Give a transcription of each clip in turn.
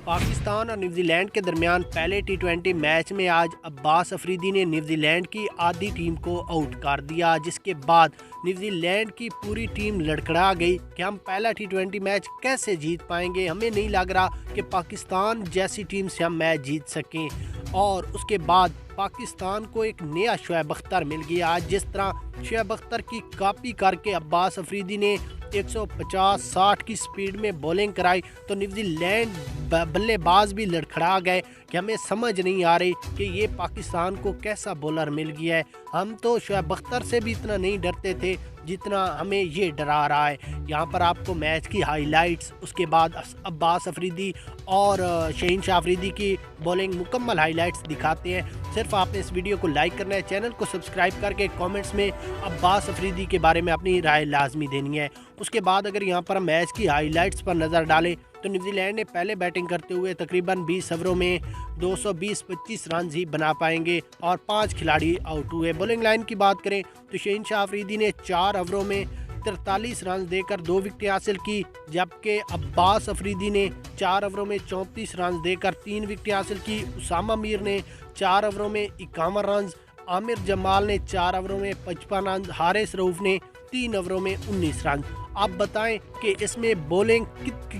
पाकिस्तान और न्यूजीलैंड के दरमियान पहले टी20 मैच में आज अब्बास अफरीदी ने न्यूजीलैंड की आधी टीम को आउट कर दिया, जिसके बाद न्यूजीलैंड की पूरी टीम लड़खड़ा गई कि हम पहला टी20 मैच कैसे जीत पाएंगे। हमें नहीं लग रहा कि पाकिस्तान जैसी टीम से हम मैच जीत सकें। और उसके बाद पाकिस्तान को एक नया शोएब अख्तर मिल गया। आज जिस तरह शोएब अख्तर की कॉपी करके अब्बास अफरीदी ने 150-60 की स्पीड में बॉलिंग कराई तो न्यूजीलैंड बल्लेबाज भी लड़खड़ा गए कि हमें समझ नहीं आ रही कि ये पाकिस्तान को कैसा बॉलर मिल गया है। हम तो शोएब अख्तर से भी इतना नहीं डरते थे जितना हमें ये डरा रहा है। यहाँ पर आपको मैच की हाइलाइट्स, उसके बाद अब्बास अफरीदी और शहीन शाह अफरीदी की बॉलिंग मुकम्मल हाइलाइट्स दिखाते हैं। सिर्फ आपने इस वीडियो को लाइक करना है, चैनल को सब्सक्राइब करके कमेंट्स में अब्बास अफरीदी के बारे में अपनी राय लाजमी देनी है। उसके बाद अगर यहाँ पर हम मैच की हाइलाइट्स पर नज़र डालें तो न्यूजीलैंड ने पहले बैटिंग करते हुए तकरीबन 20 ओवरों में 220-25 रन ही बना पाएंगे और 5 खिलाड़ी आउट हुए। बॉलिंग लाइन की बात करें तो शहीन शाह अफरीदी ने 4 ओवरों में 43 रन देकर 2 विकेटें हासिल की, जबकि अब्बास अफरीदी ने 4 ओवरों में 34 रन देकर 3 विकेटें हासिल की। उसामा मीर ने 4 ओवरों में 51 रन, आमिर जमाल ने 4 ओवरों में 55 रन, हारिस रऊफ ने 3 ओवरों में 19 रन। आप बताएं कि इसमें बॉलिंग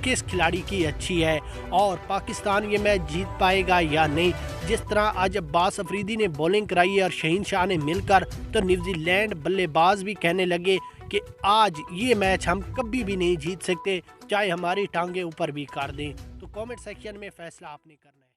किस खिलाड़ी की अच्छी है और पाकिस्तान ये मैच जीत पाएगा या नहीं। जिस तरह आज अब्बास अफरीदी ने बॉलिंग कराई और शहीन शाह ने मिलकर, तो न्यूजीलैंड बल्लेबाज भी कहने लगे कि आज ये मैच हम कभी भी नहीं जीत सकते, चाहे हमारी टांगें ऊपर भी कर दें। तो कमेंट सेक्शन में फैसला आपने करना है।